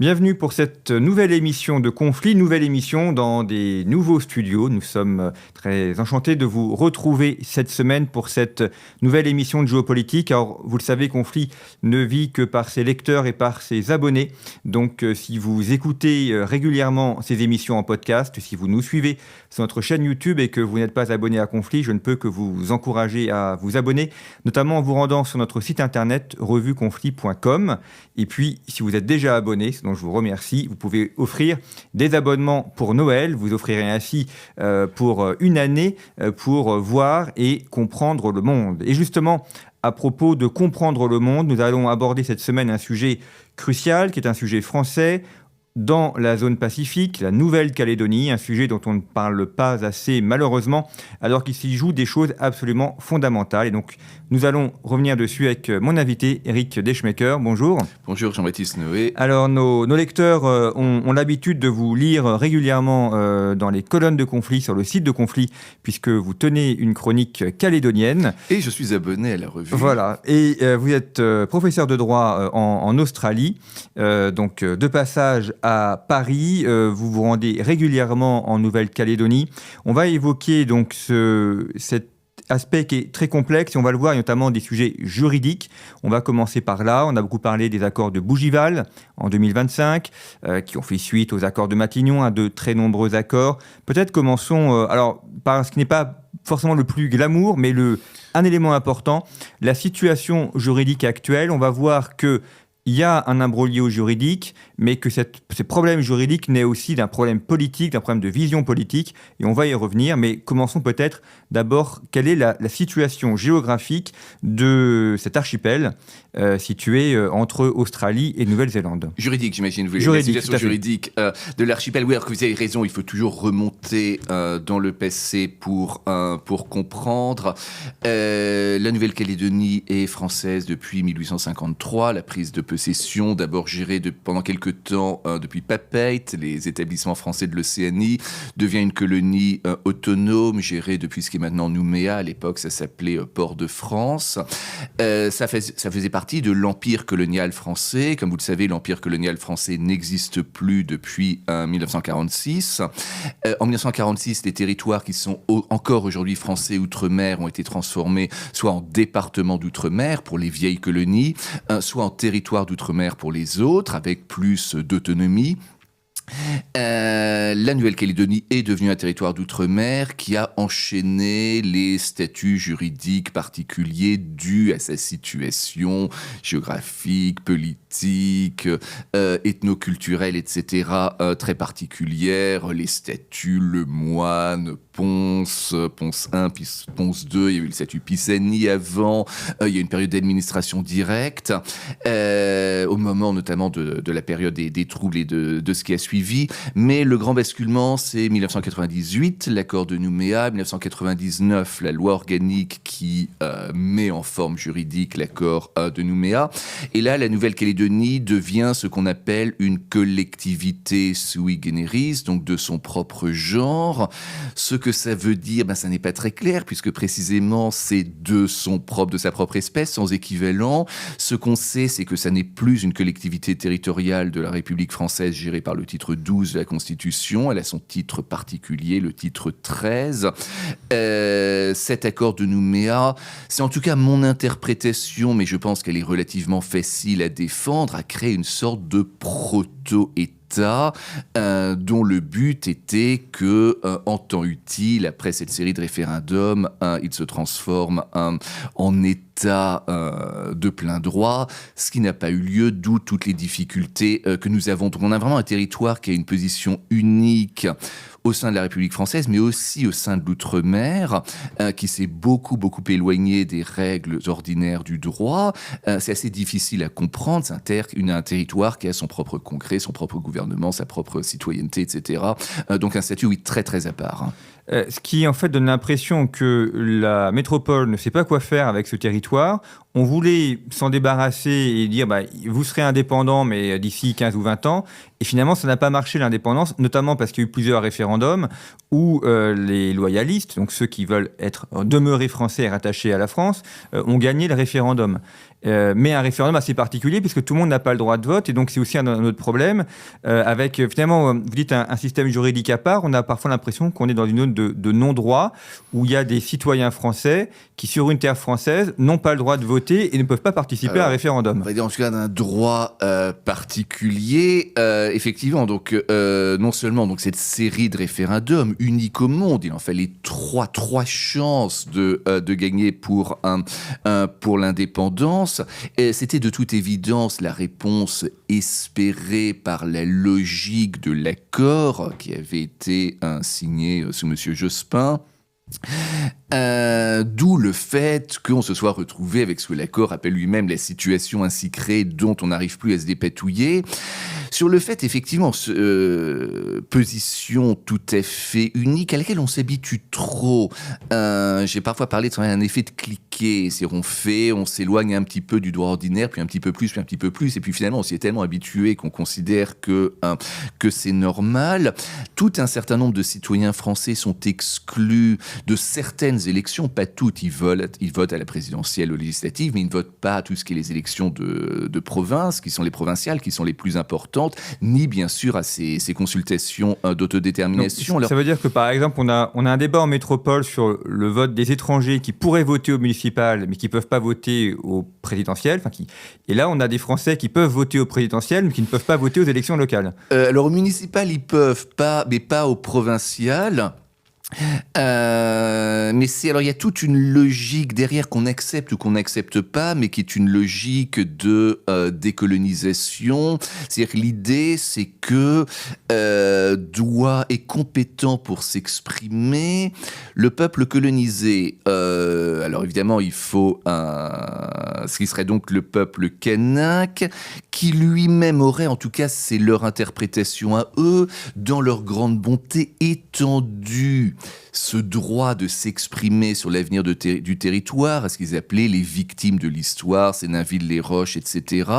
Bienvenue pour cette nouvelle émission de Conflit, nouvelle émission dans des nouveaux studios. Nous sommes très enchantés de vous retrouver cette semaine pour cette nouvelle émission de géopolitique. Alors, vous le savez, Conflit ne vit que par ses lecteurs et par ses abonnés. Donc, si vous écoutez régulièrement ces émissions en podcast, si vous nous suivez sur notre chaîne YouTube et que vous n'êtes pas abonné à Conflit, je ne peux que vous encourager à vous abonner, notamment en vous rendant sur notre site internet revueconflit.com. Et puis, si vous êtes déjà abonné, dont je vous remercie, vous pouvez offrir des abonnements pour Noël. Vous offrirez ainsi pour une année pour voir et comprendre le monde. Et justement, à propos de comprendre le monde, nous allons aborder cette semaine un sujet crucial, qui est un sujet français, dans la zone Pacifique, la Nouvelle-Calédonie, un sujet dont on ne parle pas assez malheureusement, alors qu'il s'y joue des choses absolument fondamentales. Et donc, nous allons revenir dessus avec mon invité, Éric Deschmecker. Bonjour. Bonjour Jean-Baptiste Noé. Alors, nos lecteurs ont l'habitude de vous lire régulièrement dans les colonnes de Conflit, sur le site de Conflit, puisque vous tenez une chronique calédonienne. Et je suis abonné à la revue. Voilà. Et vous êtes professeur de droit en Australie, donc de passage à Paris, vous vous rendez régulièrement en Nouvelle-Calédonie. On va évoquer donc cet aspect qui est très complexe et on va le voir, notamment des sujets juridiques. On va commencer par là. On a beaucoup parlé des accords de Bougival en 2025, qui ont fait suite aux accords de Matignon, de très nombreux accords. Peut-être commençons par ce qui n'est pas forcément le plus glamour, mais un élément important, la situation juridique actuelle. On va voir que il y a un imbroglio juridique, mais que ces problèmes juridiques naissent aussi d'un problème politique, d'un problème de vision politique, et on va y revenir. Mais commençons peut-être d'abord, quelle est la situation géographique de cet archipel situé entre Australie et Nouvelle-Zélande? Juridique, j'imagine. La situation juridique de l'archipel. Oui, alors que vous avez raison, il faut toujours remonter dans le passé pour comprendre. La Nouvelle-Calédonie est française depuis 1853, la prise de possession, d'abord gérée pendant quelques temps depuis Papeete, les établissements français de l'Océanie, devient une colonie autonome, gérée depuis ce qui est maintenant Nouméa. À l'époque, ça s'appelait Port-de-France. Ça faisait partie de l'empire colonial français. Comme vous le savez, l'empire colonial français n'existe plus depuis 1946. En 1946, les territoires qui sont encore aujourd'hui français outre-mer ont été transformés soit en départements d'outre-mer pour les vieilles colonies, soit en territoires d'outre-mer pour les autres, avec plus d'autonomie. La Nouvelle-Calédonie est devenue un territoire d'outre-mer qui a enchaîné les statuts juridiques particuliers dus à sa situation géographique, politique, ethnoculturelle, etc., très particulière. Les statuts, le moine, Ponce 1, puis Ponce 2, il y a eu le statut Pisani avant, il y a eu une période d'administration directe, au moment notamment de la période des troubles et de ce qui a suivi. Mais le grand basculement, c'est 1998, l'accord de Nouméa, 1999, la loi organique qui met en forme juridique l'accord de Nouméa. Et là, la Nouvelle-Calédonie devient ce qu'on appelle une collectivité sui generis, donc de son propre genre. Ce que ça veut dire, ça n'est pas très clair, puisque précisément, c'est de sa propre espèce, sans équivalent. Ce qu'on sait, c'est que ça n'est plus une collectivité territoriale de la République française gérée par le titre 12 de la Constitution. Elle a son titre particulier, le titre 13. Cet accord de Nouméa, c'est en tout cas mon interprétation, mais je pense qu'elle est relativement facile à défendre, a créé une sorte de proto-État dont le but était que, en temps utile, après cette série de référendums, il se transforme en État de plein droit, ce qui n'a pas eu lieu, d'où toutes les difficultés que nous avons. Donc on a vraiment un territoire qui a une position unique au sein de la République française, mais aussi au sein de l'outre-mer, qui s'est beaucoup éloigné des règles ordinaires du droit. C'est assez difficile à comprendre. C'est un territoire qui a son propre congrès, son propre gouvernement, sa propre citoyenneté, etc. Donc un statut, oui, très très à part. Ce qui en fait donne l'impression que la métropole ne sait pas quoi faire avec ce territoire. On voulait s'en débarrasser et dire vous serez indépendant, mais d'ici 15 ou 20 ans. Et finalement, ça n'a pas marché, l'indépendance, notamment parce qu'il y a eu plusieurs référendums où les loyalistes, donc ceux qui veulent demeurer français et rattachés à la France, ont gagné le référendum. mais un référendum assez particulier puisque tout le monde n'a pas le droit de vote. Et donc, c'est aussi un autre problème avec, finalement, vous dites un système juridique à part. On a parfois l'impression qu'on est dans une zone de non-droit où il y a des citoyens français qui, sur une terre française, n'ont pas le droit de voter et ne peuvent pas participer à un référendum. On va dire en tout cas d'un droit particulier. Effectivement, donc non seulement donc cette série de référendums unique au monde, il en fallait trois chances de gagner pour l'indépendance. Et c'était de toute évidence la réponse espérée par la logique de l'accord qui avait été signé sous Monsieur Jospin. D'où le fait qu'on se soit retrouvé avec ce que l'accord appelle lui-même la situation ainsi créée dont on n'arrive plus à se dépatouiller. Sur le fait, effectivement, position tout à fait unique à laquelle on s'habitue trop. J'ai parfois parlé de un effet de cliquet. C'est-à-dire on s'éloigne un petit peu du droit ordinaire, puis un petit peu plus, puis un petit peu plus, et puis finalement on s'y est tellement habitué qu'on considère que c'est normal. Tout un certain nombre de citoyens français sont exclus de certaines élections, pas toutes. Ils votent à la présidentielle, aux législatives, mais ils ne votent pas à tout ce qui est les élections de province, qui sont les provinciales, qui sont les plus importantes, ni bien sûr à ces consultations d'autodétermination. Donc, ça veut dire que par exemple, on a un débat en métropole sur le vote des étrangers qui pourraient voter au municipal, mais qui ne peuvent pas voter au présidentiel. Et là, on a des Français qui peuvent voter au présidentiel, mais qui ne peuvent pas voter aux élections locales. Alors au municipal, ils peuvent pas, mais pas au provincial. Mais alors il y a toute une logique derrière qu'on accepte ou qu'on n'accepte pas, mais qui est une logique de décolonisation. C'est-à-dire que l'idée, c'est que doit est compétent pour s'exprimer le peuple colonisé. Alors évidemment, il faut ce qui serait donc le peuple kanak, qui lui-même aurait, en tout cas c'est leur interprétation à eux, dans leur grande bonté, étendue ce droit de s'exprimer sur l'avenir du territoire, à ce qu'ils appelaient les victimes de l'histoire, Sénainville-les-Roches, etc.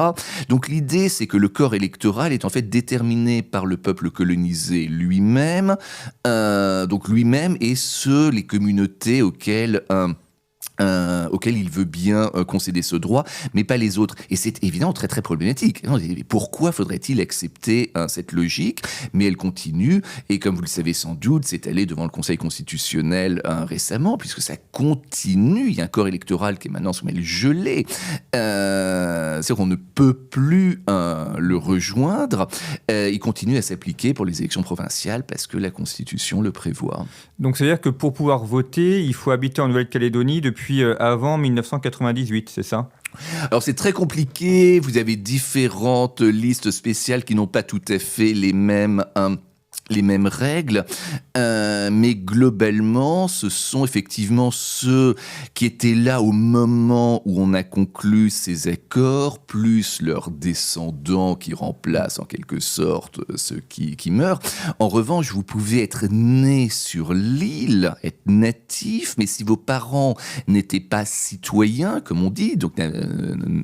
Donc l'idée, c'est que le corps électoral est en fait déterminé par le peuple colonisé lui-même, donc lui-même et les communautés auxquelles il veut bien concéder ce droit, mais pas les autres. Et c'est évidemment très très problématique. Pourquoi faudrait-il accepter cette logique ? Mais elle continue, et comme vous le savez sans doute, c'est allé devant le Conseil constitutionnel récemment, puisque ça continue. Il y a un corps électoral qui est maintenant gelé. C'est-à-dire qu'on ne peut plus le rejoindre. Il continue à s'appliquer pour les élections provinciales parce que la Constitution le prévoit. Donc c'est-à-dire que pour pouvoir voter, il faut habiter en Nouvelle-Calédonie depuis avant 1998, c'est ça ? Alors c'est très compliqué, vous avez différentes listes spéciales qui n'ont pas tout à fait les mêmes règles, mais globalement, ce sont effectivement ceux qui étaient là au moment où on a conclu ces accords, plus leurs descendants qui remplacent en quelque sorte ceux qui meurent. En revanche, vous pouvez être né sur l'île, être natif, mais si vos parents n'étaient pas citoyens, comme on dit, donc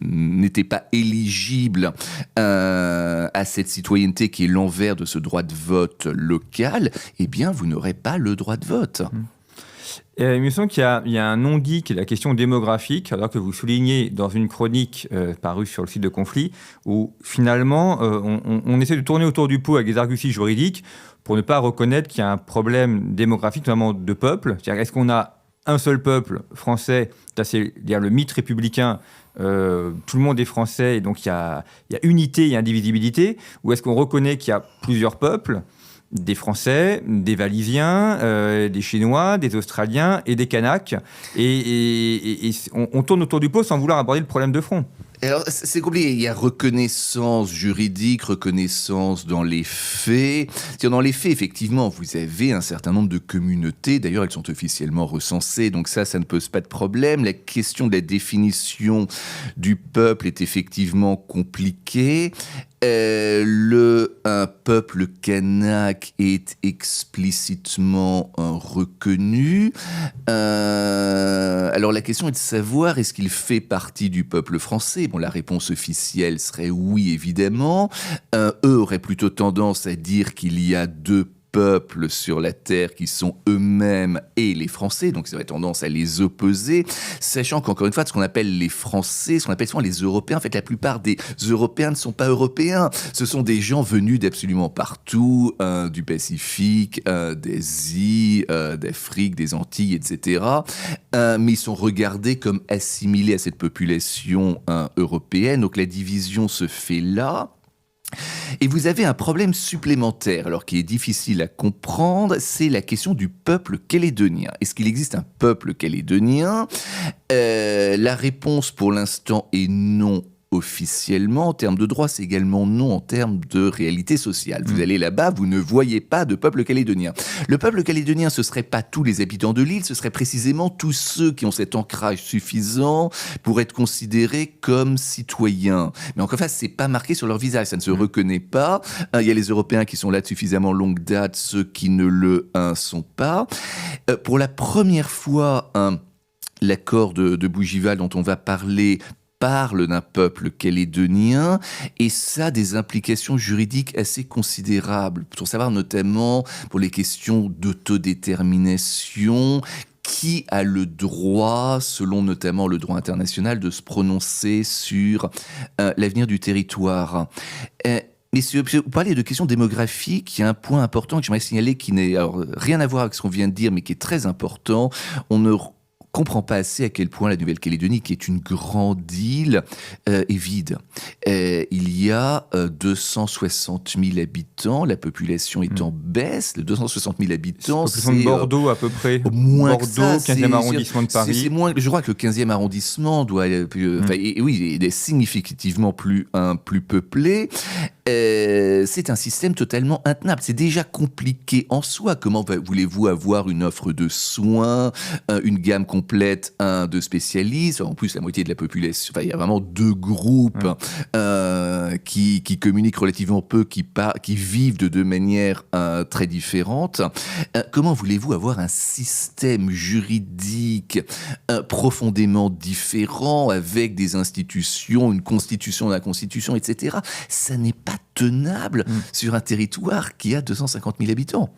n'étaient pas éligibles à cette citoyenneté qui est l'envers de ce droit de vote local, eh bien, vous n'aurez pas le droit de vote. Il me semble qu'il y a un non-dit qui est la question démographique, alors que vous soulignez dans une chronique parue sur le site de Conflit, où finalement, on essaie de tourner autour du pot avec des arguties juridiques pour ne pas reconnaître qu'il y a un problème démographique, notamment de peuple. C'est-à-dire, est-ce qu'on a un seul peuple français, c'est-à-dire le mythe républicain, tout le monde est français, et donc il y a unité et indivisibilité, ou est-ce qu'on reconnaît qu'il y a plusieurs peuples, des Français, des Walisiens, des Chinois, des Australiens et des Kanaks, et on tourne autour du pot sans vouloir aborder le problème de front. Alors, c'est compliqué. Il y a reconnaissance juridique, reconnaissance dans les faits. C'est-à-dire, dans les faits, effectivement, vous avez un certain nombre de communautés. D'ailleurs, elles sont officiellement recensées. Donc ça ne pose pas de problème. La question de la définition du peuple est effectivement compliquée. Un peuple kanak est explicitement reconnu. Alors la question est de savoir, est-ce qu'il fait partie du peuple français ? Bon, la réponse officielle serait oui, évidemment. Eux auraient plutôt tendance à dire qu'il y a deux peuples sur la Terre qui sont eux-mêmes et les Français, donc ils auraient tendance à les opposer, sachant qu'encore une fois, ce qu'on appelle les Français, ce qu'on appelle souvent les Européens, en fait, la plupart des Européens ne sont pas européens. Ce sont des gens venus d'absolument partout, du Pacifique, d'Asie, d'Afrique, des Antilles, etc. Mais ils sont regardés comme assimilés à cette population européenne, donc la division se fait là. Et vous avez un problème supplémentaire, alors qui est difficile à comprendre, c'est la question du peuple calédonien. Est-ce qu'il existe un peuple calédonien ? La réponse pour l'instant est non. Officiellement, en termes de droit, c'est également non en termes de réalité sociale. Vous allez là-bas, vous ne voyez pas de peuple calédonien. Le peuple calédonien, ce ne serait pas tous les habitants de l'île, ce serait précisément tous ceux qui ont cet ancrage suffisant pour être considérés comme citoyens. Mais encore une fois, ce n'est pas marqué sur leur visage, ça ne se reconnaît pas. Il y a les Européens qui sont là de suffisamment longue date, ceux qui ne le sont pas. Pour la première fois, l'accord de Bougival dont on va parler parle d'un peuple calédonien, et ça a des implications juridiques assez considérables, pour savoir notamment pour les questions d'autodétermination, qui a le droit, selon notamment le droit international, de se prononcer sur l'avenir du territoire. Mais si vous parlez de questions démographiques, il y a un point important que j'aimerais signaler qui n'a rien à voir avec ce qu'on vient de dire, mais qui est très important. On ne comprend pas assez à quel point la Nouvelle-Calédonie, qui est une grande île, est vide. Il y a 260 000 habitants, la population est en baisse, de 260 000 habitants. C'est la population de Bordeaux à peu près. Moins Bordeaux, que ça, 15e arrondissement de Paris. C'est moins, je crois que le 15e arrondissement doit, oui, il est significativement plus peuplé. C'est un système totalement intenable. C'est déjà compliqué en soi. Comment voulez-vous avoir une offre de soins, une gamme complète de spécialistes, en plus la moitié de la population, il y a vraiment deux groupes qui communiquent relativement peu, qui vivent de deux manières très différentes. Comment voulez-vous avoir un système juridique profondément différent, avec des institutions, une constitution dans la constitution, etc. Ça n'est pas tenable sur un territoire qui a 250 000 habitants.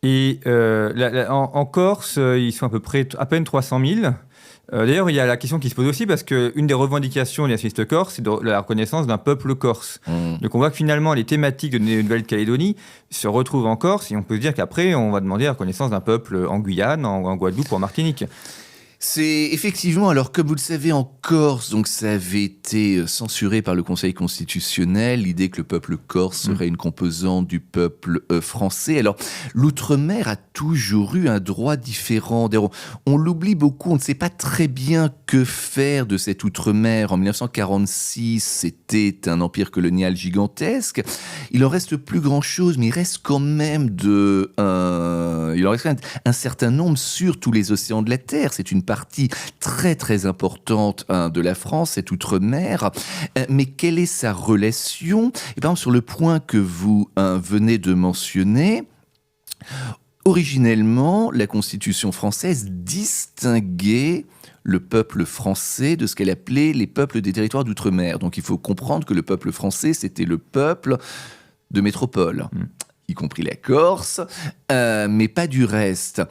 Et en Corse, ils sont à peine 300 000. D'ailleurs, il y a la question qui se pose aussi, parce qu'une des revendications des nationalistes corses, c'est la reconnaissance d'un peuple corse. Donc on voit que finalement, les thématiques de Nouvelle-Calédonie se retrouvent en Corse, et on peut se dire qu'après, on va demander la reconnaissance d'un peuple en Guyane, en Guadeloupe ou en Martinique. C'est effectivement, alors comme vous le savez, en Corse, donc ça avait été censuré par le Conseil constitutionnel, l'idée que le peuple corse serait une composante du peuple français. Alors, l'outre-mer a toujours eu un droit différent. D'ailleurs, on l'oublie beaucoup, on ne sait pas très bien que faire de cet outre-mer. En 1946, c'était un empire colonial gigantesque. Il en reste plus grand-chose, mais il reste quand même un certain nombre sur tous les océans de la Terre. C'est une partie très très importante de la France, cette outre-mer. Mais quelle est sa relation ? Et par exemple, sur le point que vous venez de mentionner, originellement, la Constitution française distinguait le peuple français de ce qu'elle appelait les peuples des territoires d'outre-mer. Donc il faut comprendre que le peuple français, c'était le peuple de métropole. Y compris la Corse, mais pas du reste.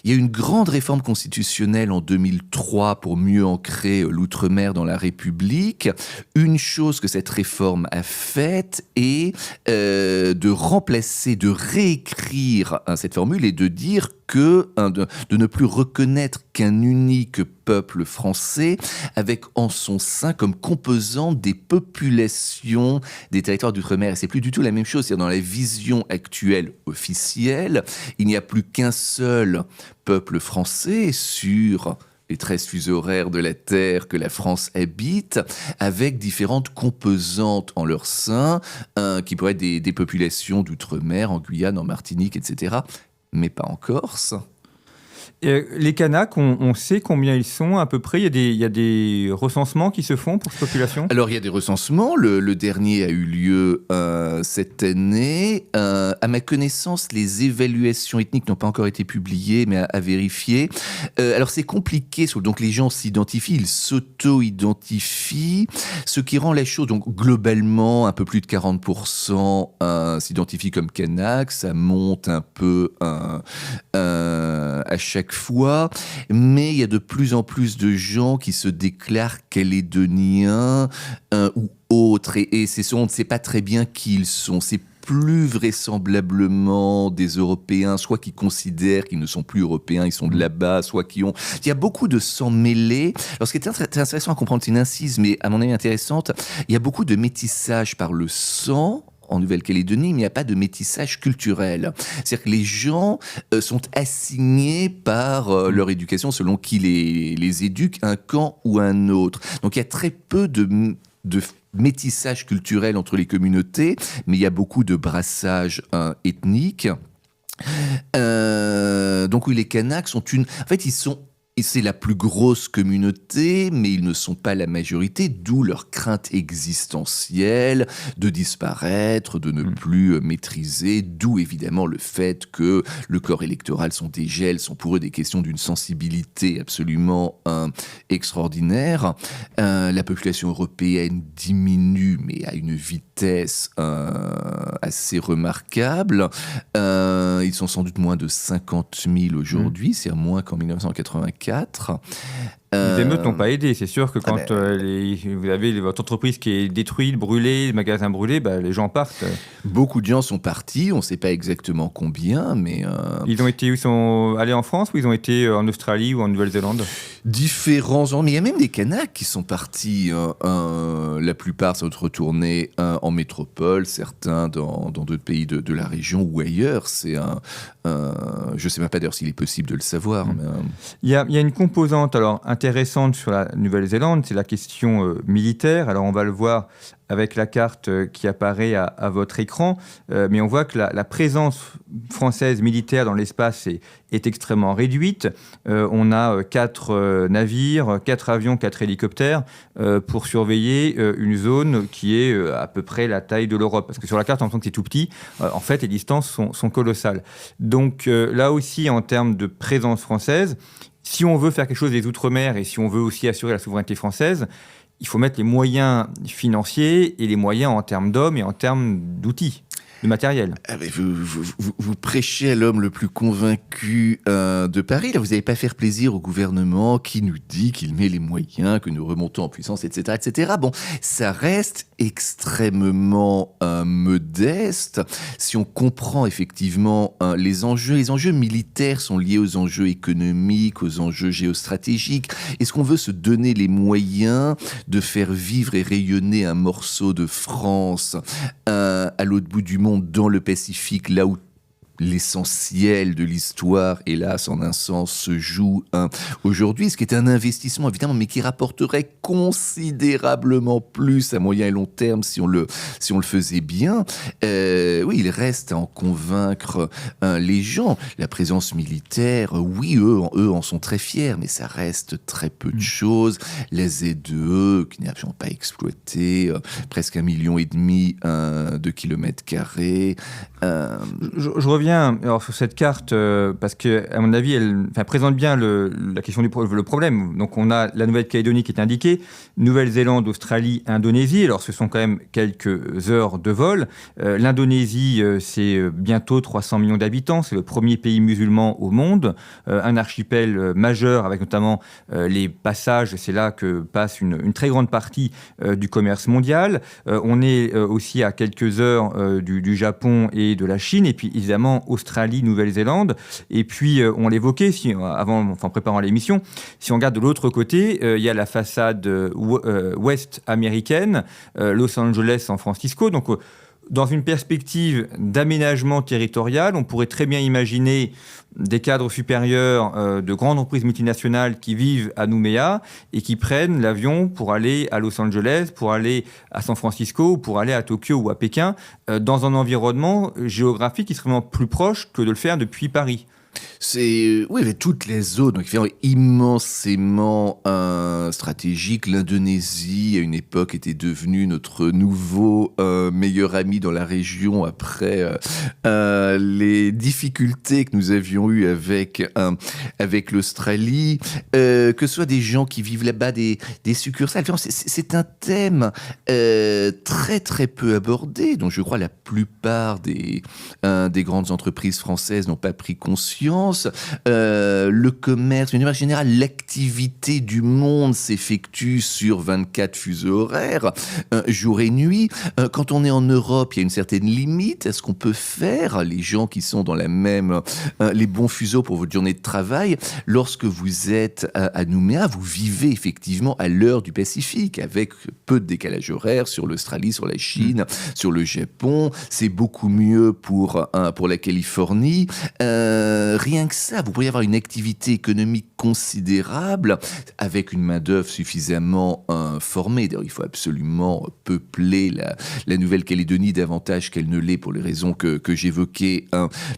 Il y a eu une grande réforme constitutionnelle en 2003 pour mieux ancrer l'outre-mer dans la République. Une chose que cette réforme a faite est de remplacer, de réécrire cette formule et de dire que de ne plus reconnaître qu'un unique peuple français avec en son sein comme composante des populations des territoires d'outre-mer. Et c'est plus du tout la même chose. C'est-à-dire dans la vision actuelle officielle, il n'y a plus qu'un seul peuple français sur les 13 fuseaux horaires de la Terre que la France habite, avec différentes composantes en leur sein, qui pourraient être des populations d'outre-mer, en Guyane, en Martinique, etc., mais pas en Corse. Les Kanaks, on sait combien ils sont à peu près. Il y a des recensements qui se font pour cette population? Alors, il y a des recensements. Le dernier a eu lieu cette année. À ma connaissance, les évaluations ethniques n'ont pas encore été publiées, mais à vérifier. Alors, c'est compliqué. Donc, les gens s'identifient, ils s'auto-identifient, ce qui rend la chose, donc, globalement, un peu plus de 40% s'identifient comme Kanaks. Ça monte un peu à chaque fois, mais il y a de plus en plus de gens qui se déclarent calédoniens ou autres, et on ne sait pas très bien qui ils sont. C'est plus vraisemblablement des Européens, soit qui considèrent qu'ils ne sont plus Européens, ils sont de là-bas, soit qui ont... Il y a beaucoup de sang mêlés. Alors, ce qui est très intéressant à comprendre, c'est une incise, mais à mon avis intéressante, il y a beaucoup de métissage par le sang, en Nouvelle-Calédonie, mais il n'y a pas de métissage culturel. C'est-à-dire que les gens sont assignés par leur éducation selon qui les éduque, un camp ou un autre. Donc il y a très peu de métissage culturel entre les communautés, mais il y a beaucoup de brassage ethnique. Donc oui, les Kanaks sont En fait, c'est la plus grosse communauté, mais ils ne sont pas la majorité, d'où leur crainte existentielle de disparaître, de ne plus maîtriser, d'où évidemment le fait que le corps électoral, son dégel, sont pour eux des questions d'une sensibilité absolument extraordinaire. La population européenne diminue, mais à une vitesse assez remarquable. Ils sont sans doute moins de 50 000 aujourd'hui, c'est moins qu'en 1984. Les émeutes n'ont pas aidé. C'est sûr que quand vous avez votre entreprise qui est détruite, brûlée, les magasins brûlés, les gens partent. Beaucoup de gens sont partis, on ne sait pas exactement combien, mais... Ils sont allés en France ou ils ont été en Australie ou en Nouvelle-Zélande? Différents ans, mais il y a même des Kanaks qui sont partis. La plupart sont retournés en métropole, certains dans d'autres pays de la région ou ailleurs. Je ne sais même pas d'ailleurs s'il est possible de le savoir. Mais, il y a une composante intéressante sur la Nouvelle-Zélande, c'est la question militaire. Alors on va le voir avec la carte qui apparaît à votre écran, mais on voit que la présence française militaire dans l'espace est extrêmement réduite. On a 4 navires, 4 avions, 4 hélicoptères pour surveiller une zone qui est à peu près la taille de l'Europe. Parce que sur la carte, on sent que c'est tout petit. En fait, les distances sont colossales. Donc là aussi, en termes de présence française, si on veut faire quelque chose des Outre-mer et si on veut aussi assurer la souveraineté française, il faut mettre les moyens financiers et les moyens en termes d'hommes et en termes d'outils, de matériel. Vous prêchez à l'homme le plus convaincu de Paris. Là, vous n'allez pas faire plaisir au gouvernement qui nous dit qu'il met les moyens, que nous remontons en puissance, etc., etc. Bon, ça reste extrêmement modeste. Si on comprend effectivement les enjeux militaires sont liés aux enjeux économiques, aux enjeux géostratégiques. Est-ce qu'on veut se donner les moyens de faire vivre et rayonner un morceau de France à l'autre bout du monde, dans le Pacifique, là où l'essentiel de l'histoire, hélas, en un sens, se joue aujourd'hui, ce qui est un investissement, évidemment, mais qui rapporterait considérablement plus à moyen et long terme si on le faisait bien. Oui, il reste à en convaincre les gens. La présence militaire, oui, eux en sont très fiers, mais ça reste très peu de choses. La ZEE, qui n'est absolument pas exploitée, presque 1,5 million de kilomètres carrés. Je reviens sur cette carte parce que, à mon avis, elle présente bien la question le problème. Donc, on a la Nouvelle-Calédonie qui est indiquée, Nouvelle-Zélande, Australie, Indonésie. Alors, ce sont quand même quelques heures de vol. L'Indonésie, c'est bientôt 300 millions d'habitants. C'est le premier pays musulman au monde. Un archipel majeur avec notamment les passages. C'est là que passe une très grande partie du commerce mondial. On est aussi à quelques heures du Japon et de la Chine. Et puis, évidemment, Australie, Nouvelle-Zélande. Et puis, on l'évoquait en préparant l'émission, si on regarde de l'autre côté, il y a la façade ouest américaine, Los Angeles, San Francisco. Donc, dans une perspective d'aménagement territorial, on pourrait très bien imaginer des cadres supérieurs de grandes entreprises multinationales qui vivent à Nouméa et qui prennent l'avion pour aller à Los Angeles, pour aller à San Francisco, pour aller à Tokyo ou à Pékin, dans un environnement géographique qui serait vraiment plus proche que de le faire depuis Paris. Oui, mais toutes les zones, donc évidemment immensément stratégiques. L'Indonésie, à une époque, était devenue notre nouveau meilleur ami dans la région après les difficultés que nous avions eues avec l'Australie. Que ce soit des gens qui vivent là-bas, des succursales. C'est un thème très très peu abordé, dont je crois la plupart des grandes entreprises françaises n'ont pas pris conscience. Le commerce, d'une manière générale, l'activité du monde s'effectue sur 24 fuseaux horaires, jour et nuit. Quand on est en Europe, il y a une certaine limite à ce qu'on peut faire. Les gens qui sont dans les bons fuseaux pour votre journée de travail, lorsque vous êtes à Nouméa, vous vivez effectivement à l'heure du Pacifique, avec peu de décalage horaire sur l'Australie, sur la Chine, sur le Japon. C'est beaucoup mieux pour la Californie. Rien que ça, vous pourriez avoir une activité économique considérable avec une main-d'œuvre suffisamment formée. D'ailleurs, il faut absolument peupler la Nouvelle-Calédonie davantage qu'elle ne l'est pour les raisons que j'évoquais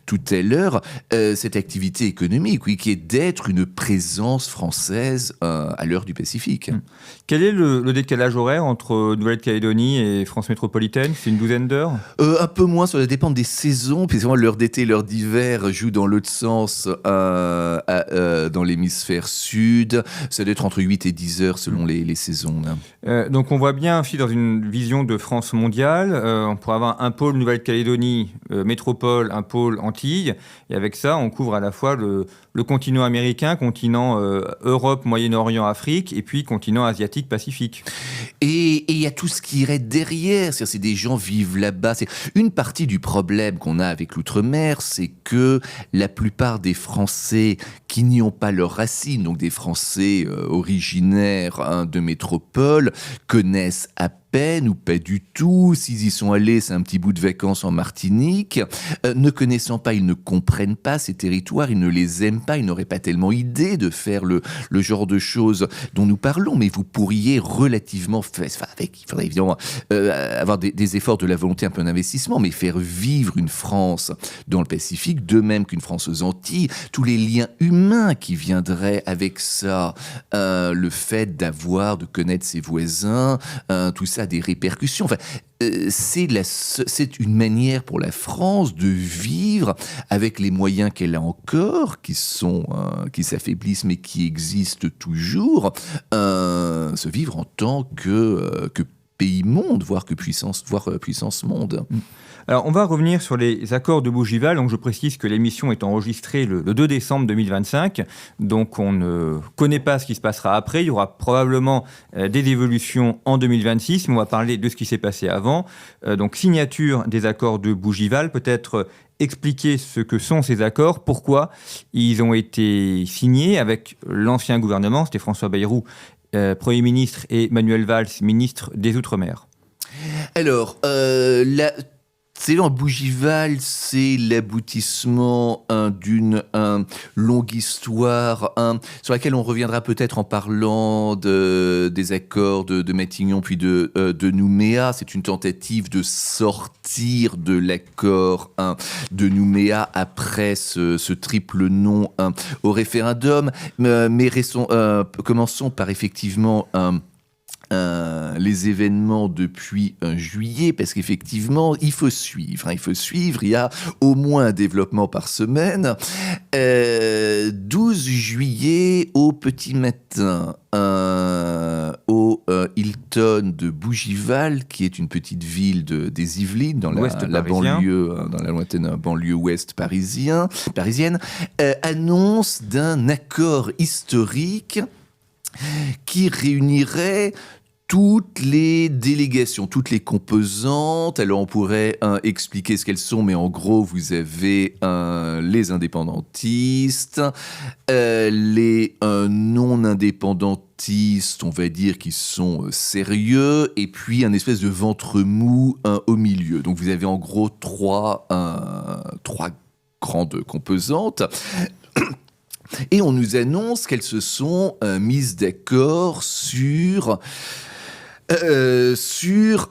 tout à l'heure. Cette activité économique, oui, qui est d'être une présence française à l'heure du Pacifique. Quel est le décalage horaire entre Nouvelle-Calédonie et France métropolitaine? C'est une douzaine d'heures? Un peu moins, ça va dépendre des saisons. Puis l'heure d'été et l'heure d'hiver jouent dans l'autre sens dans l'hémisphère sud. Ça doit être entre 8 et 10 heures selon les saisons. Donc on voit bien aussi dans une vision de France mondiale, on pourrait avoir un pôle Nouvelle-Calédonie, métropole, un pôle Antilles. Et avec ça, on couvre à la fois le continent américain, continent Europe, Moyen-Orient, Afrique, et puis continent asiatique, Pacifique. Et il y a tout ce qui irait derrière. C'est des gens vivent là-bas. C'est une partie du problème qu'on a avec l'outre-mer, c'est que la plupart des Français qui n'y ont pas leurs racines, donc des Français originaires de métropole, connaissent à peine ou pas du tout. S'ils y sont allés, c'est un petit bout de vacances en Martinique. Ne connaissant pas, ils ne comprennent pas ces territoires, ils ne les aiment pas, ils n'auraient pas tellement idée de faire le genre de choses dont nous parlons, mais vous pourriez relativement il faudrait évidemment avoir des efforts de la volonté, un peu d'investissement, mais faire vivre une France dans le Pacifique, de même qu'une France aux Antilles, tous les liens humains qui viendraient avec ça, le fait de connaître ses voisins, tout ça a des répercussions. Enfin, c'est une manière pour la France de vivre avec les moyens qu'elle a encore, qui s'affaiblissent mais qui existent toujours, se vivre en tant que pays monde, voire puissance monde. Alors, on va revenir sur les accords de Bougival. Donc, je précise que l'émission est enregistrée le 2 décembre 2025. Donc, on ne connaît pas ce qui se passera après. Il y aura probablement des évolutions en 2026. Mais on va parler de ce qui s'est passé avant. Donc, signature des accords de Bougival. Peut-être expliquer ce que sont ces accords, pourquoi ils ont été signés avec l'ancien gouvernement. C'était François Bayrou, Premier ministre, et Manuel Valls, ministre des Outre-mer. Alors, c'est en Bougival, c'est l'aboutissement d'une longue histoire sur laquelle on reviendra peut-être en parlant des accords de Matignon puis de Nouméa. C'est une tentative de sortir de l'accord de Nouméa après ce triple non au référendum. Mais commençons par effectivement les événements depuis juillet, parce qu'effectivement, il faut suivre. Il y a au moins un développement par semaine. 12 juillet, au petit matin, au Hilton de Bougival, qui est une petite ville des Yvelines, dans la banlieue, dans la lointaine banlieue ouest parisienne, annonce d'un accord historique qui réunirait toutes les délégations, toutes les composantes. Alors on pourrait expliquer ce qu'elles sont, mais en gros vous avez les indépendantistes, les non-indépendantistes, on va dire, qui sont sérieux, et puis un espèce de ventre mou au milieu. Donc vous avez en gros trois grandes composantes. Et on nous annonce qu'elles se sont mises d'accord sur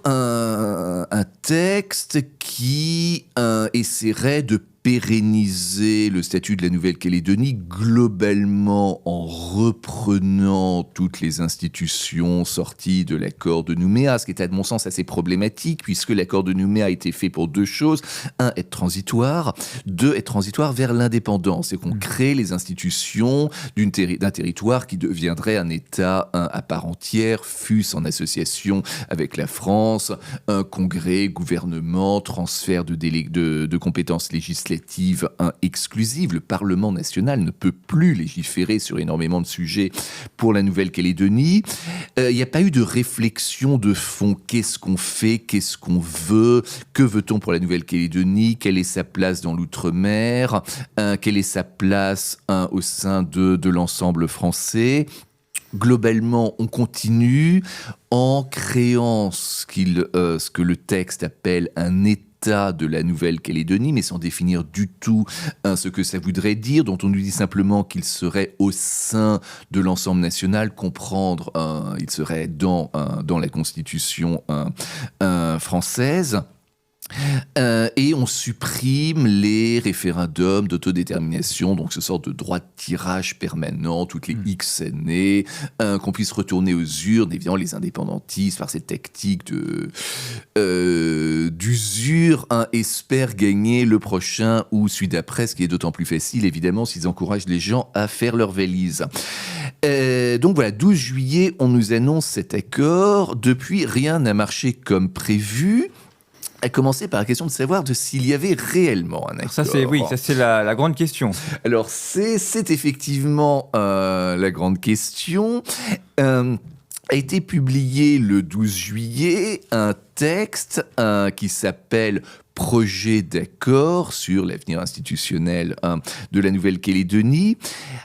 un texte qui essaierait de pérenniser le statut de la Nouvelle-Calédonie globalement en reprenant toutes les institutions sorties de l'accord de Nouméa, ce qui est à mon sens assez problématique puisque l'accord de Nouméa a été fait pour deux choses. Un, être transitoire. Deux, être transitoire vers l'indépendance. C'est qu'on crée les institutions d'un territoire qui deviendrait un État à part entière, fût-ce en association avec la France, un congrès, gouvernement, transfert de compétences législatives exclusives. Le Parlement national ne peut plus légiférer sur énormément de sujets pour la Nouvelle-Calédonie. Il n'y a pas eu de réflexion de fond. Qu'est-ce qu'on fait? Qu'est-ce qu'on veut? Que veut-on pour la Nouvelle-Calédonie? Quelle est sa place dans l'outre-mer? Quelle est sa place au sein de l'ensemble français? Globalement, on continue en créant ce que le texte appelle un État de la Nouvelle-Calédonie, mais sans définir du tout ce que ça voudrait dire, dont on nous dit simplement qu'il serait au sein de l'ensemble national, comprendre, il serait dans la Constitution française. Et on supprime les référendums d'autodétermination, donc ce sort de droit de tirage permanent toutes les X années, qu'on puisse retourner aux urnes. Évidemment, les indépendantistes, par cette tactique d'usure, espèrent gagner le prochain ou celui d'après, ce qui est d'autant plus facile, évidemment, s'ils encouragent les gens à faire leur valise. Donc voilà, 12 juillet, on nous annonce cet accord. Depuis, rien n'a marché comme prévu. À commencer par la question de savoir s'il y avait réellement un accord. Ça c'est la grande question. Alors c'est effectivement la grande question. A été publié le 12 juillet un texte qui s'appelle projet d'accord sur l'avenir institutionnel de la Nouvelle-Calédonie,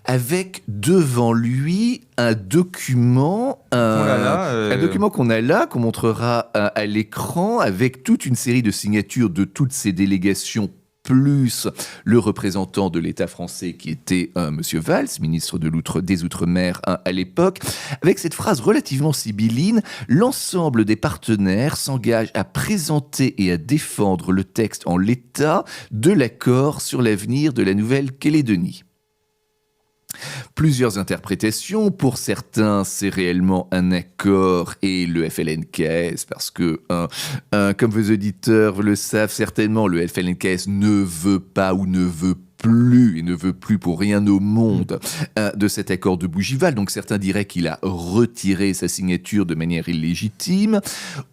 avec devant lui un document, un document qu'on a là, qu'on montrera à l'écran, avec toute une série de signatures de toutes ces délégations, plus le représentant de l'État français qui était Monsieur Valls, ministre des Outre-mer à l'époque, avec cette phrase relativement sibylline: l'ensemble des partenaires s'engagent à présenter et à défendre le texte en l'état de l'accord sur l'avenir de la Nouvelle-Calédonie. Plusieurs interprétations. Pour certains, c'est réellement un accord et le FLNKS, parce que, comme vos auditeurs le savent certainement, le FLNKS ne veut pas ou ne veut plus, et ne veut plus pour rien au monde de cet accord de Bougival. Donc certains diraient qu'il a retiré sa signature de manière illégitime.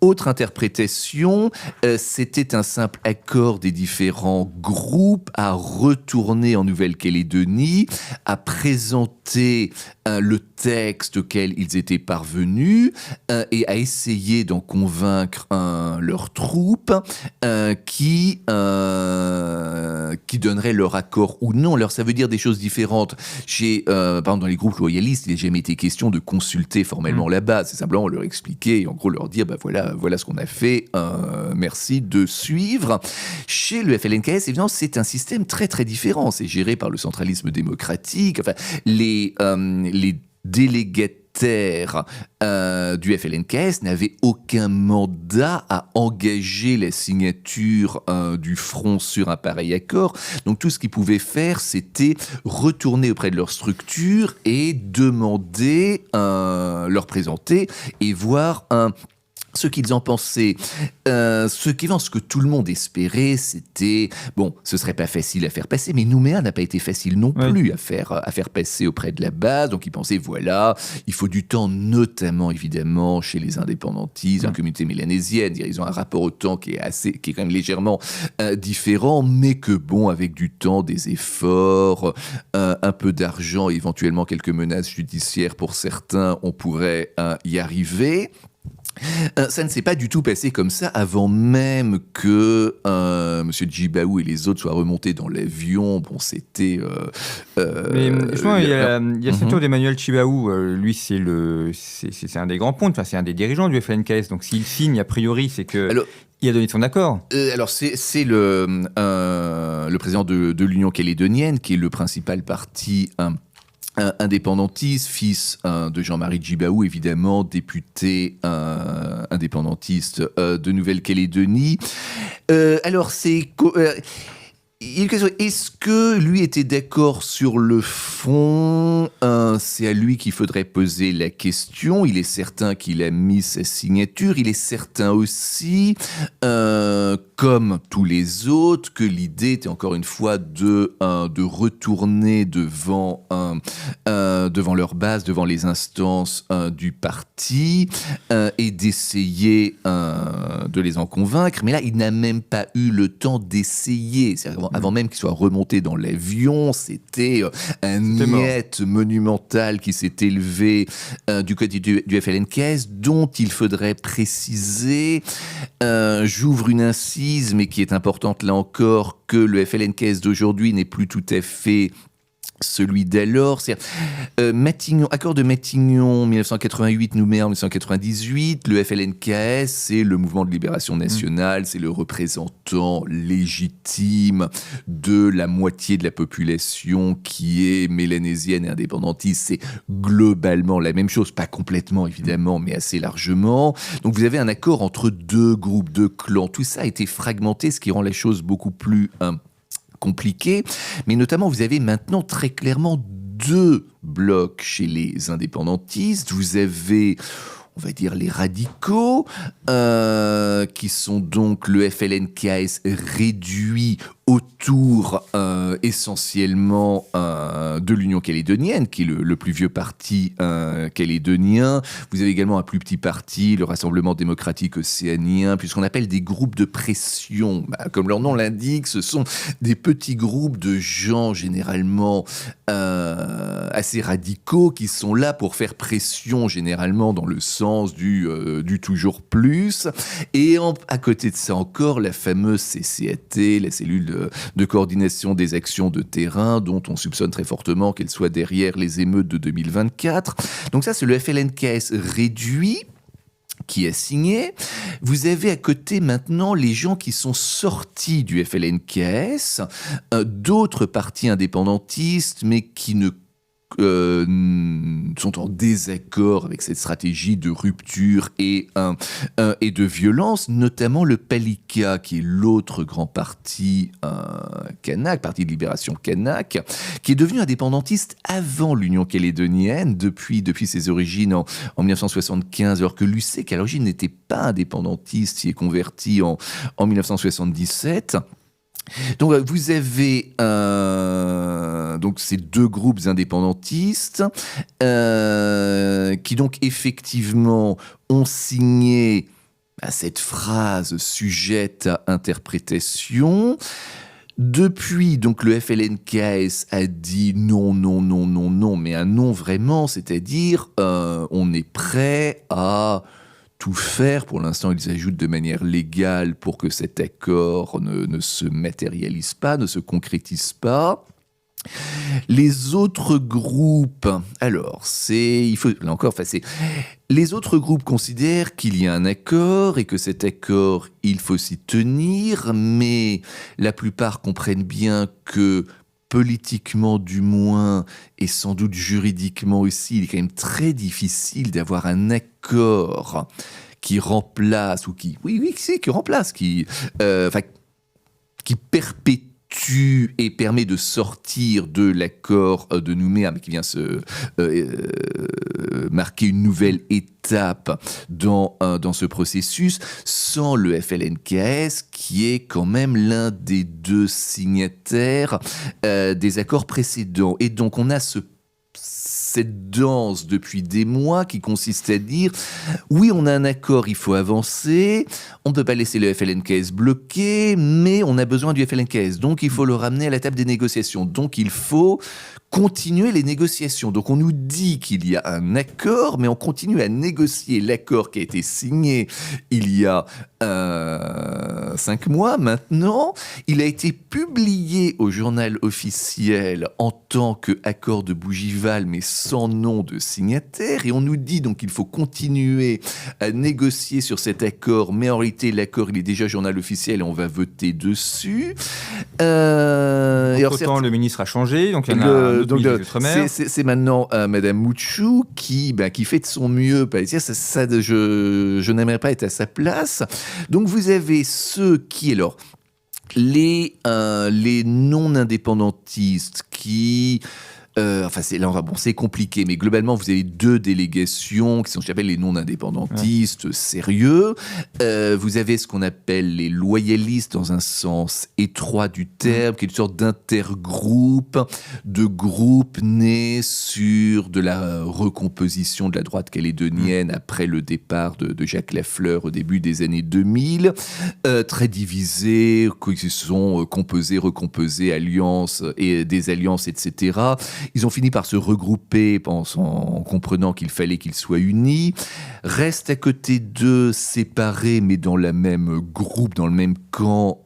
Autre interprétation, c'était un simple accord des différents groupes à retourner en Nouvelle-Calédonie, à présenter le texte auquel ils étaient parvenus et à essayer d'en convaincre leurs troupes qui donneraient leur accord ou non. Alors ça veut dire des choses différentes. Par exemple, dans les groupes loyalistes, il n'a jamais été question de consulter formellement la base. C'est simplement leur expliquer et en gros leur dire voilà ce qu'on a fait, merci de suivre. Chez le FLNKS, évidemment, c'est un système très très différent. C'est géré par le centralisme démocratique. Enfin, les délégataires du FLNKS n'avaient aucun mandat à engager la signature du front sur un pareil accord. Donc tout ce qu'ils pouvaient faire, c'était retourner auprès de leur structure et demander, leur présenter et voir ce qu'ils en pensaient. Ce que tout le monde espérait, c'était... Bon, ce serait pas facile à faire passer, mais Nouméa n'a pas été facile non plus à faire passer auprès de la base. Donc ils pensaient, voilà, il faut du temps, notamment, évidemment, chez les indépendantistes, la communauté mélanésienne. Ils ont un rapport au temps qui est quand même légèrement différent, mais que bon, avec du temps, des efforts, un peu d'argent, éventuellement quelques menaces judiciaires pour certains, on pourrait y arriver. Ça ne s'est pas du tout passé comme ça avant même que M. Djibaou et les autres soient remontés dans l'avion. Bon, c'était... Mais justement, il y a cette tour d'Emmanuel Djibaou. Lui, c'est un des grands pontes. Enfin, c'est un des dirigeants du FLNKS. Donc, s'il signe, a priori, c'est que... Alors, il a donné son accord. Alors, c'est le président de l'Union calédonienne, qui est le principal parti... indépendantiste, fils de Jean-Marie Djibaou, évidemment, député indépendantiste de Nouvelle-Calédonie. Alors, Est-ce que lui était d'accord sur le fond? C'est à lui qu'il faudrait poser la question. Il est certain qu'il a mis sa signature. Il est certain aussi, comme tous les autres, que l'idée était encore une fois de retourner devant leur base, devant les instances du parti, et d'essayer de les en convaincre. Mais là, il n'a même pas eu le temps d'essayer. C'est-à-dire, avant même qu'il soit remonté dans l'avion, c'était un niet monumental qui s'est élevé du côté du FLNKS, dont il faudrait préciser, j'ouvre une incise, mais qui est importante là encore, que le FLNKS d'aujourd'hui n'est plus tout à fait celui d'alors. C'est Matignon, accord de Matignon 1988, Nouméa 1998, le FLNKS, c'est le mouvement de libération nationale, c'est le représentant légitime de la moitié de la population qui est mélanésienne et indépendantiste. C'est globalement la même chose, pas complètement évidemment, mais assez largement. Donc vous avez un accord entre deux groupes, deux clans. Tout ça a été fragmenté, ce qui rend la chose beaucoup plus compliqué, mais notamment vous avez maintenant très clairement deux blocs chez les indépendantistes. Vous avez, on va dire, les radicaux, qui sont donc le FLNKS réduit autour essentiellement de l'Union calédonienne, qui est le plus vieux parti calédonien. Vous avez également un plus petit parti, le Rassemblement démocratique océanien, puisqu'on appelle des groupes de pression. Comme leur nom l'indique, ce sont des petits groupes de gens généralement assez radicaux qui sont là pour faire pression généralement dans le sens du toujours plus. Et à côté de ça encore, la fameuse CCAT, la cellule de coordination des actions de terrain, dont on soupçonne très fortement qu'elle soit derrière les émeutes de 2024. Donc ça, c'est le FLNKS réduit qui a signé. Vous avez à côté maintenant les gens qui sont sortis du FLNKS, d'autres partis indépendantistes, mais qui ne sont en désaccord avec cette stratégie de rupture et de violence, notamment le Palika, qui est l'autre grand parti kanak, parti de libération kanak, qui est devenu indépendantiste avant l'Union calédonienne, depuis ses origines en 1975, alors que l'UC, à l'origine, n'était pas indépendantiste, s'y est converti en 1977. Donc vous avez donc ces deux groupes indépendantistes qui donc effectivement ont signé cette phrase sujette à interprétation. Depuis, donc le FLNKS a dit non, mais un non vraiment, c'est-à-dire on est prêt à tout faire. Pour l'instant, ils ajoutent de manière légale pour que cet accord ne se matérialise pas, ne se concrétise pas. Les autres groupes, alors, les autres groupes considèrent qu'il y a un accord et que cet accord, il faut s'y tenir, mais la plupart comprennent bien que politiquement du moins, et sans doute juridiquement aussi, il est quand même très difficile d'avoir un accord qui remplace, qui perpétue et permet de sortir de l'accord de Nouméa, mais qui vient se marquer une nouvelle étape dans ce processus, sans le FLNKS, qui est quand même l'un des deux signataires des accords précédents. Et donc on a cette danse depuis des mois qui consiste à dire oui, on a un accord, il faut avancer, on ne peut pas laisser le FLNKS bloqué, mais on a besoin du FLNKS, donc il faut le ramener à la table des négociations, donc il faut continuer les négociations. Donc on nous dit qu'il y a un accord, mais on continue à négocier l'accord qui a été signé il y a 5 mois maintenant. Il a été publié au journal officiel en tant qu'accord de Bougival, mais sans nom de signataire. Et on nous dit donc qu'il faut continuer à négocier sur cet accord, mais en réalité l'accord il est déjà journal officiel et on va voter dessus. Entre-temps, le ministre a changé, donc il y en a c'est maintenant Madame Mouchou qui fait de son mieux. Je n'aimerais pas être à sa place. Donc vous avez ceux qui, alors, les non-indépendantistes qui... c'est compliqué, mais globalement, vous avez 2 délégations qui sont ce qu'on appelle les non-indépendantistes sérieux. Vous avez ce qu'on appelle les loyalistes dans un sens étroit du terme, qui est une sorte d'intergroupe, de groupe né sur de la recomposition de la droite calédonienne après le départ de Jacques Lafleur au début des années 2000, très divisés, qui se sont composés, recomposés, alliances et des alliances, etc. Ils ont fini par se regrouper en comprenant qu'il fallait qu'ils soient unis. Reste à côté d'eux, séparés, mais dans le même groupe, dans le même camp,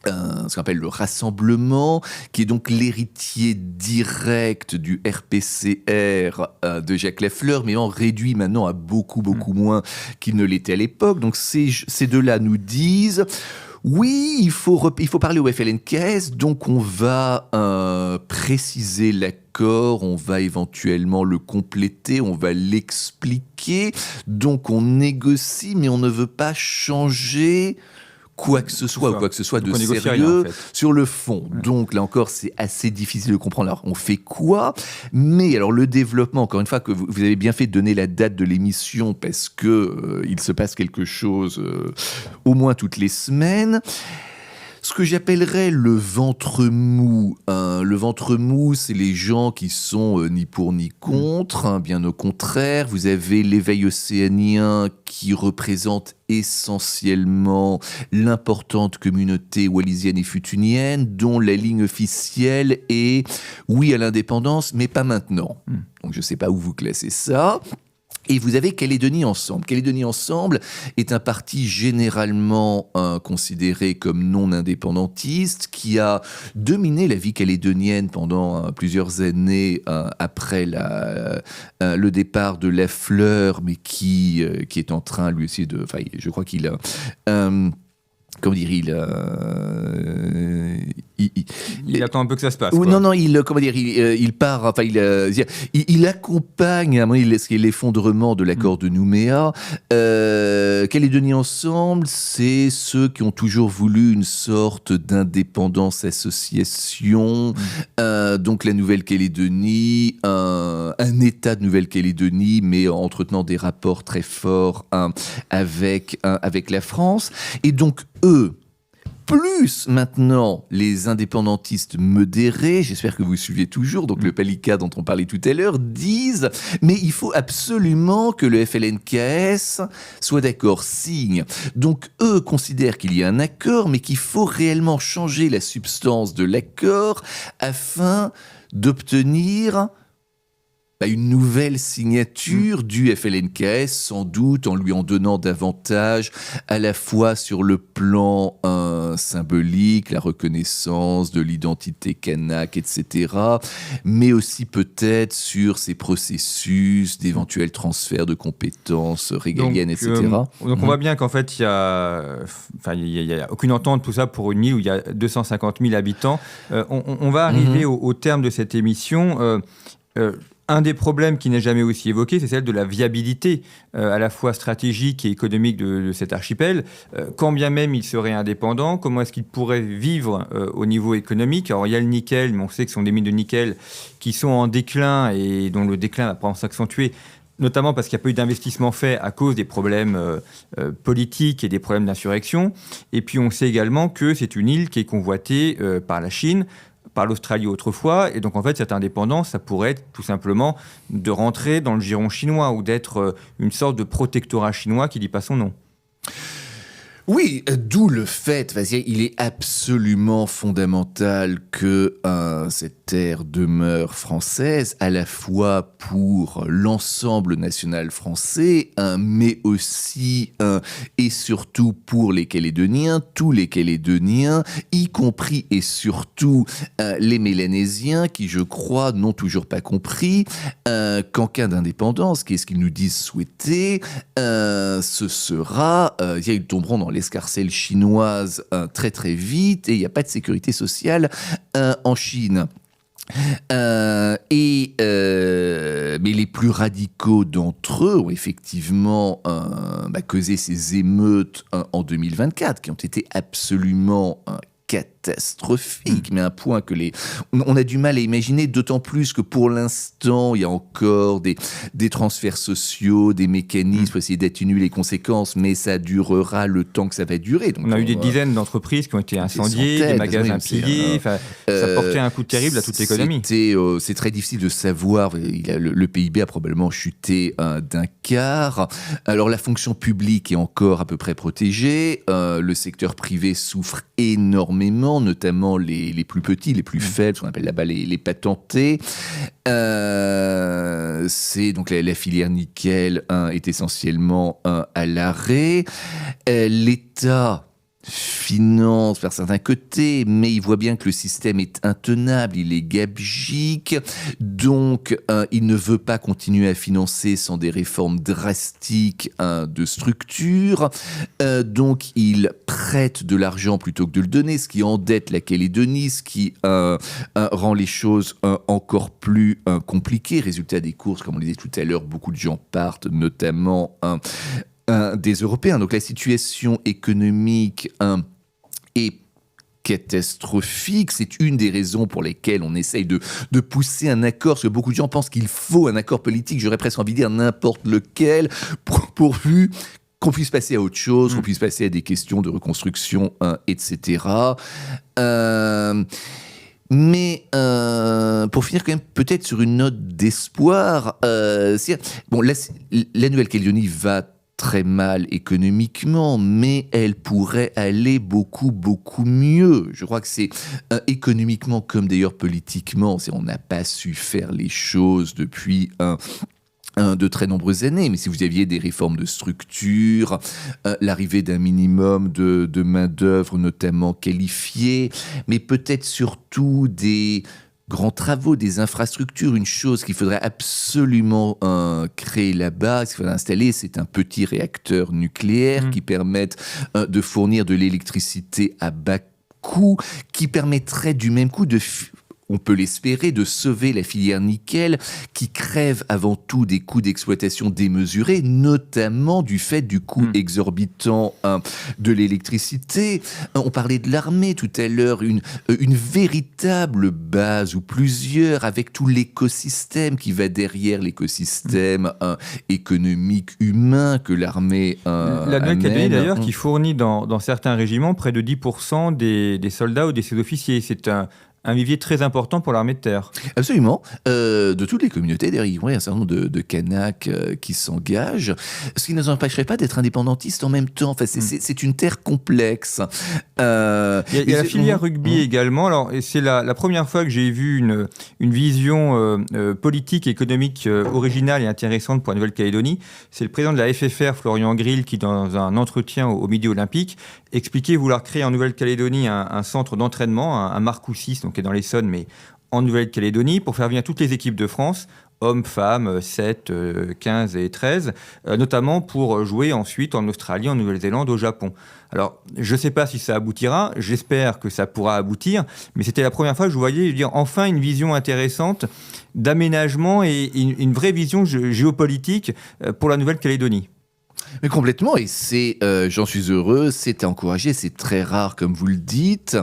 ce qu'on appelle le Rassemblement, qui est donc l'héritier direct du RPCR de Jacques Lafleur, mais en réduit maintenant à beaucoup moins qu'il ne l'était à l'époque. Donc ces 2-là nous disent... Oui, il faut parler au FLNKS, donc on va préciser l'accord, on va éventuellement le compléter, on va l'expliquer, donc on négocie, mais on ne veut pas changer quoi que ce soit de sérieux rien, sur le fond. Ouais. Donc là encore, c'est assez difficile de comprendre. Alors, on fait quoi ? Mais alors, le développement, encore une fois, que vous avez bien fait de donner la date de l'émission parce que il se passe quelque chose au moins toutes les semaines. Ce que j'appellerais le ventre mou. Le ventre mou, c'est les gens qui sont ni pour ni contre, bien au contraire. Vous avez l'éveil océanien qui représente essentiellement l'importante communauté wallisienne et futunienne, dont la ligne officielle est oui à l'indépendance, mais pas maintenant. Donc je ne sais pas où vous classez ça. Et vous avez Calédonie Ensemble. Calédonie Ensemble est un parti généralement considéré comme non indépendantiste, qui a dominé la vie calédonienne pendant plusieurs années après le départ de Lafleur, mais qui est en train lui aussi de... Enfin, je crois qu'il a... comment dire, il attend un peu que ça se passe. Non, il part, enfin, il accompagne l'effondrement de l'accord de Nouméa. Calédonie Ensemble, c'est ceux qui ont toujours voulu une sorte d'indépendance association, donc la Nouvelle-Calédonie, un État de Nouvelle-Calédonie, mais entretenant des rapports très forts avec la France. Et donc, eux, plus maintenant les indépendantistes modérés, j'espère que vous suivez toujours, donc le Palika dont on parlait tout à l'heure, disent « mais il faut absolument que le FLNKS soit d'accord, signe ». Donc eux considèrent qu'il y a un accord, mais qu'il faut réellement changer la substance de l'accord afin d'obtenir... une nouvelle signature du FLNKS, sans doute en lui en donnant davantage, à la fois sur le plan symbolique, la reconnaissance de l'identité kanak, etc., mais aussi peut-être sur ces processus d'éventuels transferts de compétences régaliennes, etc. Donc on voit bien qu'en fait, il y a aucune entente, tout ça, pour une île où il y a 250 000 habitants. On va arriver au terme de cette émission. Un des problèmes qui n'est jamais aussi évoqué, c'est celle de la viabilité à la fois stratégique et économique de cet archipel. Quand bien même il serait indépendant, comment est-ce qu'il pourrait vivre au niveau économique ? Alors il y a le nickel, mais on sait que ce sont des mines de nickel qui sont en déclin et dont le déclin va probablement s'accentuer, notamment parce qu'il n'y a pas eu d'investissement fait à cause des problèmes politiques et des problèmes d'insurrection. Et puis on sait également que c'est une île qui est convoitée par la Chine, par l'Australie autrefois, et donc en fait cette indépendance, ça pourrait être tout simplement de rentrer dans le giron chinois ou d'être une sorte de protectorat chinois qui dit pas son nom. Oui, d'où le fait, il est absolument fondamental que cette terre demeure française, à la fois pour l'ensemble national français, mais aussi et surtout pour les Calédoniens, tous les Calédoniens, y compris et surtout les Mélanésiens, qui, je crois, n'ont toujours pas compris qu'en cas d'indépendance, qu'est-ce qu'ils nous disent souhaiter, ce sera, ils tomberont dans l'escarcelle chinoise très très vite et il n'y a pas de sécurité sociale en Chine. Mais les plus radicaux d'entre eux ont effectivement causé ces émeutes en 2024 qui ont été absolument catastrophique, mais un point que on a du mal à imaginer, d'autant plus que pour l'instant, il y a encore des transferts sociaux, des mécanismes pour essayer d'atténuer les conséquences, mais ça durera le temps que ça va durer. Donc, on a eu des dizaines d'entreprises qui ont été incendiées, des magasins pillés, ça portait un coup terrible à toute l'économie. C'est très difficile de savoir, le PIB a probablement chuté d'un quart. Alors la fonction publique est encore à peu près protégée, le secteur privé souffre énormément, notamment les plus petits, les plus faibles, ce qu'on appelle là-bas les patentés. C'est donc la filière nickel est essentiellement à l'arrêt. L'État finance par certains côtés, mais il voit bien que le système est intenable, il est gabegique, donc il ne veut pas continuer à financer sans des réformes drastiques de structure, donc il prête de l'argent plutôt que de le donner, ce qui endette la Calédonie, ce qui rend les choses encore plus compliquées. Résultat des courses, comme on le disait tout à l'heure, beaucoup de gens partent, notamment des Européens. Donc la situation économique est catastrophique. C'est une des raisons pour lesquelles on essaye de pousser un accord, parce que beaucoup de gens pensent qu'il faut un accord politique, j'aurais presque envie de dire n'importe lequel, pourvu qu'on puisse passer à autre chose, qu'on puisse passer à des questions de reconstruction, etc. Mais pour finir quand même peut-être sur une note d'espoir, bon, la Nouvelle-Calédonie va très mal économiquement, mais elle pourrait aller beaucoup, beaucoup mieux. Je crois que c'est économiquement comme d'ailleurs politiquement, on n'a pas su faire les choses depuis de très nombreuses années, mais si vous aviez des réformes de structure, l'arrivée d'un minimum de main-d'œuvre notamment qualifiée, mais peut-être surtout des grands travaux, des infrastructures, une chose qu'il faudrait absolument créer là-bas, ce qu'il faudrait installer, c'est un petit réacteur nucléaire qui permette de fournir de l'électricité à bas coût, qui permettrait du même coup on peut l'espérer, de sauver la filière nickel qui crève avant tout des coûts d'exploitation démesurés, notamment du fait du coût exorbitant de l'électricité. On parlait de l'armée tout à l'heure, une véritable base ou plusieurs avec tout l'écosystème qui va derrière l'écosystème économique humain que l'armée la Nouvelle-Calédonie d'ailleurs qui fournit dans certains régiments près de 10% des soldats ou des sous-officiers. C'est un vivier très important pour l'armée de terre. Absolument. De toutes les communautés, d'ailleurs, il y a un certain nombre de Kanaks qui s'engagent, ce qui ne nous empêcherait pas d'être indépendantistes en même temps. Enfin, c'est une terre complexe. Il y a la filière rugby également. Alors, c'est la première fois que j'ai vu une vision politique et économique originale et intéressante pour la Nouvelle-Calédonie. C'est le président de la FFR, Florian Grill, qui, dans un entretien au Midi Olympique, expliquait vouloir créer en Nouvelle-Calédonie un centre d'entraînement, un Marcoussis, donc qui est dans l'Essonne, mais en Nouvelle-Calédonie, pour faire venir toutes les équipes de France, hommes, femmes, 7, 15 et 13, notamment pour jouer ensuite en Australie, en Nouvelle-Zélande, au Japon. Alors, je ne sais pas si ça aboutira, j'espère que ça pourra aboutir, mais c'était la première fois que je voyais enfin une vision intéressante d'aménagement et une vraie vision géopolitique pour la Nouvelle-Calédonie. Mais complètement, et j'en suis heureux, c'est à encourager, c'est très rare comme vous le dites,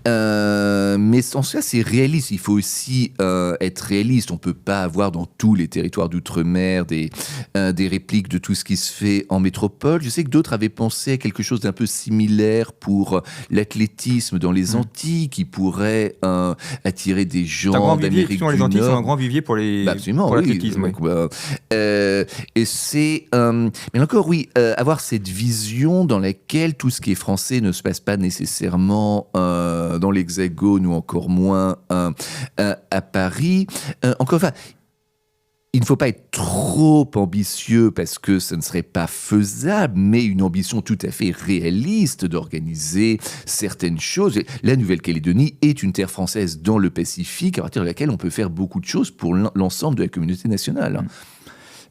mais en ce cas c'est réaliste, il faut aussi être réaliste, on ne peut pas avoir dans tous les territoires d'outre-mer des répliques de tout ce qui se fait en métropole. Je sais que d'autres avaient pensé à quelque chose d'un peu similaire pour l'athlétisme dans les Antilles, qui pourrait attirer des gens d'Amérique du Nord. Les Antilles sont un grand vivier pour l'athlétisme. Et c'est... mais encore, oui, avoir cette vision dans laquelle tout ce qui est français ne se passe pas nécessairement dans l'Hexagone ou encore moins à Paris. Encore une fois, il ne faut pas être trop ambitieux parce que ce ne serait pas faisable, mais une ambition tout à fait réaliste d'organiser certaines choses. La Nouvelle-Calédonie est une terre française dans le Pacifique à partir de laquelle on peut faire beaucoup de choses pour l'ensemble de la communauté nationale.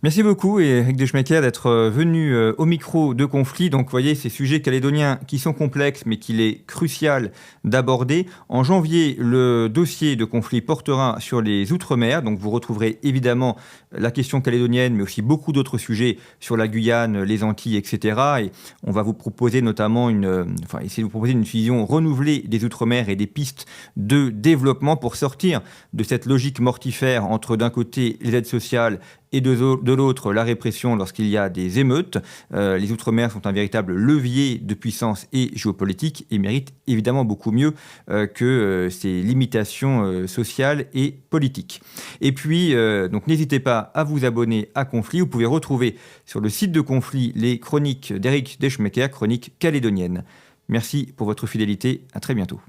Merci beaucoup, Éric de Schmecker, d'être venu au micro de Conflit. Donc, vous voyez, ces sujets calédoniens qui sont complexes, mais qu'il est crucial d'aborder. En janvier, le dossier de Conflit portera sur les Outre-mer. Donc, vous retrouverez évidemment la question calédonienne, mais aussi beaucoup d'autres sujets sur la Guyane, les Antilles, etc. Et on va vous proposer notamment essayer de vous proposer une vision renouvelée des Outre-mer et des pistes de développement pour sortir de cette logique mortifère entre, d'un côté, les aides sociales et de l'autre, la répression lorsqu'il y a des émeutes. Les Outre-mer sont un véritable levier de puissance et géopolitique et méritent évidemment beaucoup mieux que ces limitations sociales et politiques. Et puis, donc n'hésitez pas à vous abonner à Conflit. Vous pouvez retrouver sur le site de Conflit les chroniques d'Éric de Schmecker, chroniques calédoniennes. Merci pour votre fidélité. À très bientôt.